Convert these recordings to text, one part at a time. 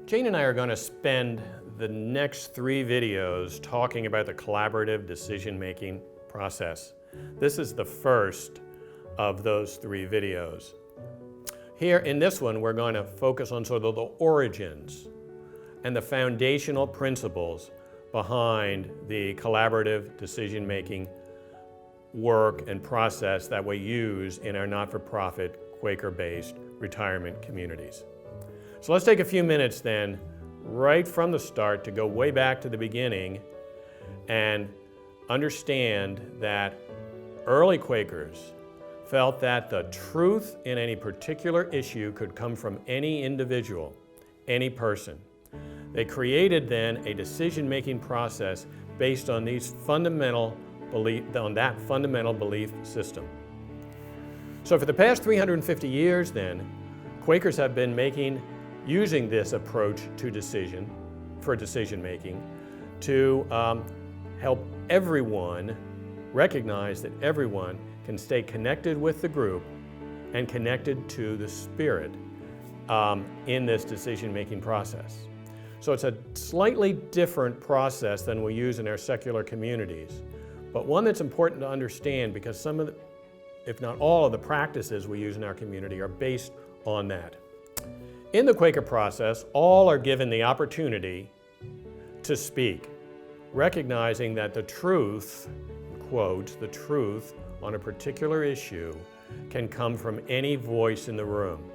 Jane and I are going to spend the next 3 videos talking about the collaborative decision-making process. This is the first of those 3 videos. Here in this one, we're going to focus on sort of the origins and the foundational principles behind the collaborative decision-making work and process that we use in our not-for-profit Quaker-based retirement communities. So let's take a few minutes then, right from the start, to go way back to the beginning and understand that early Quakers felt that the truth in any particular issue could come from any individual, any person. They created then a decision-making process based on that fundamental belief system. So for the past 350 years then, Quakers have been using this approach to decision making to help everyone recognize that everyone can stay connected with the group and connected to the Spirit in this decision-making process. So it's a slightly different process than we use in our secular communities, but one that's important to understand because some of the, if not all of the practices we use in our community are based on that. In the Quaker process, all are given the opportunity to speak, recognizing that the truth, quote, the truth on a particular issue can come from any voice in the room.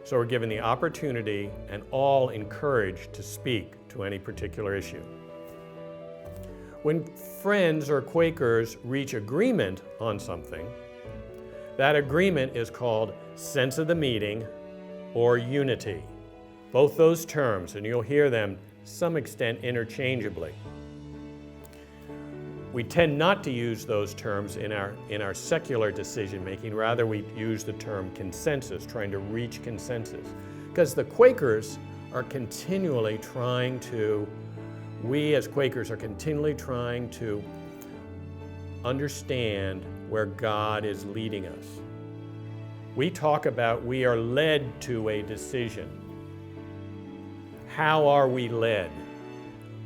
So we're given the opportunity and all encouraged to speak to any particular issue. When Friends or Quakers reach agreement on something, that agreement is called sense of the meeting or unity. Both those terms, and you'll hear them to some extent interchangeably. We tend not to use those terms in our secular decision making. Rather, we use the term consensus, trying to reach consensus. Because the Quakers are continually trying to, we as Quakers are continually trying to understand where God is leading us. We talk about we are led to a decision. How are we led?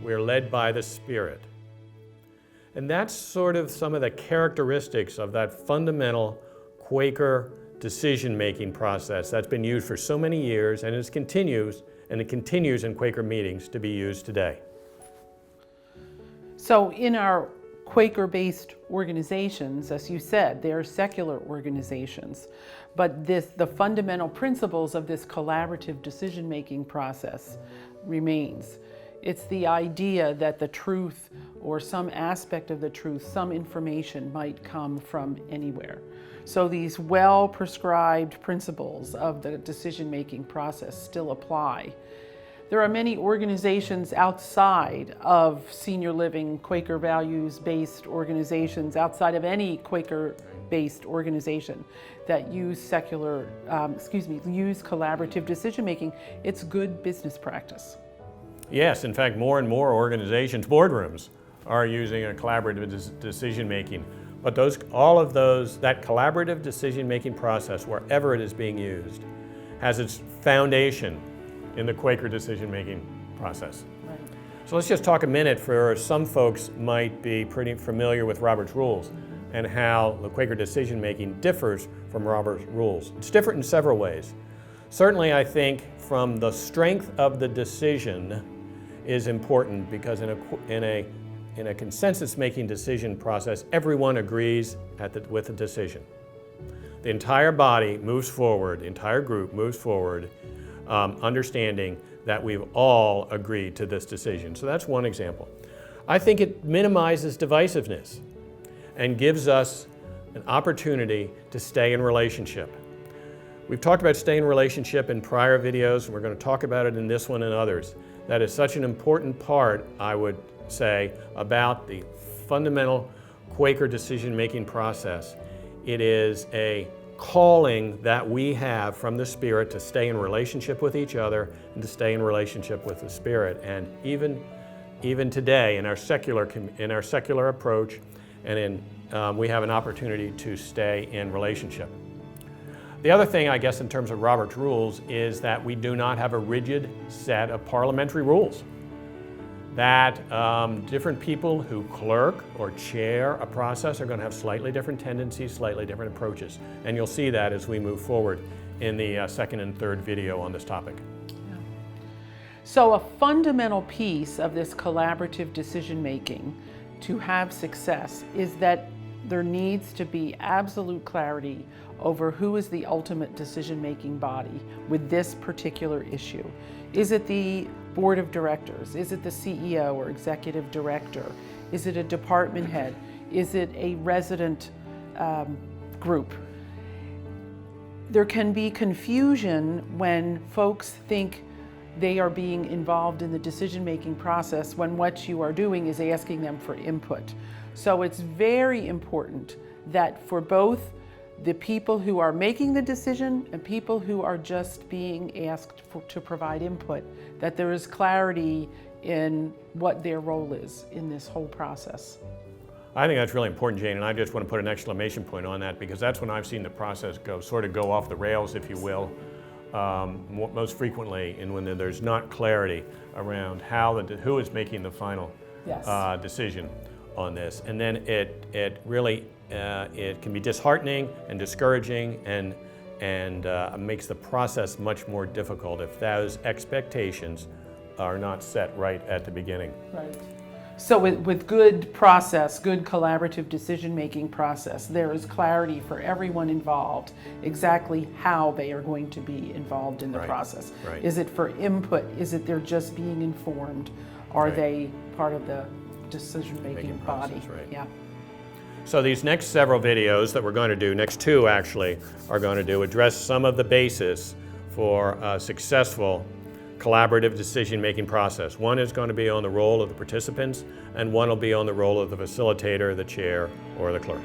We're led by the Spirit. And that's sort of some of the characteristics of that fundamental Quaker decision-making process that's been used for so many years, and it continues in Quaker meetings to be used today. So in our Quaker-based organizations, as you said, they are secular organizations, but the fundamental principles of this collaborative decision-making process remains. It's the idea that the truth or some aspect of the truth, some information might come from anywhere. So these well-prescribed principles of the decision-making process still apply. There are many organizations outside of senior living, Quaker values-based organizations, outside of any Quaker-based organization that use use collaborative decision-making. It's good business practice. Yes, in fact, more and more organizations, boardrooms, are using a collaborative decision-making. But that collaborative decision-making process, wherever it is being used, has its foundation in the Quaker decision-making process. Right. So let's just talk a minute, for some folks might be pretty familiar with Robert's Rules and how the Quaker decision-making differs from Robert's Rules. It's different in several ways. Certainly, I think from the strength of the decision is important, because in a consensus-making decision process, everyone agrees with the decision. The entire body moves forward, the entire group moves forward, understanding that we've all agreed to this decision. So that's one example. I think it minimizes divisiveness and gives us an opportunity to stay in relationship. We've talked about staying in relationship in prior videos, and we're going to talk about it in this one and others. That is such an important part, I would say, about the fundamental Quaker decision-making process. It is a calling that we have from the Spirit to stay in relationship with each other and to stay in relationship with the Spirit. And even today, in our secular approach, and we have an opportunity to stay in relationship. The other thing, I guess, in terms of Robert's rules is that we do not have a rigid set of parliamentary rules. That different people who clerk or chair a process are going to have slightly different tendencies, slightly different approaches. And you'll see that as we move forward in the second and third video on this topic. Yeah. So a fundamental piece of this collaborative decision making to have success is that there needs to be absolute clarity over who is the ultimate decision-making body with this particular issue. Is it the board of directors? Is it the CEO or executive director? Is it a department head? Is it a resident group? There can be confusion when folks think they are being involved in the decision-making process when what you are doing is asking them for input. So it's very important that for both the people who are making the decision and people who are just being asked to provide input, that there is clarity in what their role is in this whole process. I think that's really important, Jane, and I just want to put an exclamation point on that because that's when I've seen the process sort of go off the rails, if you will, most frequently, and when there's not clarity around who is making the final decision on this. And then it really it can be disheartening and discouraging and makes the process much more difficult if those expectations are not set right at the beginning. Right. So with good process, good collaborative decision-making process, there is clarity for everyone involved exactly how they are going to be involved in the process. Right. Is it for input? Is it they're just being informed? Are they part of the decision-making body? Right. Yeah. So these next several videos that we're going to do, next two actually, are going to address some of the basis for a successful collaborative decision-making process. One is going to be on the role of the participants, and one will be on the role of the facilitator, the chair, or the clerk.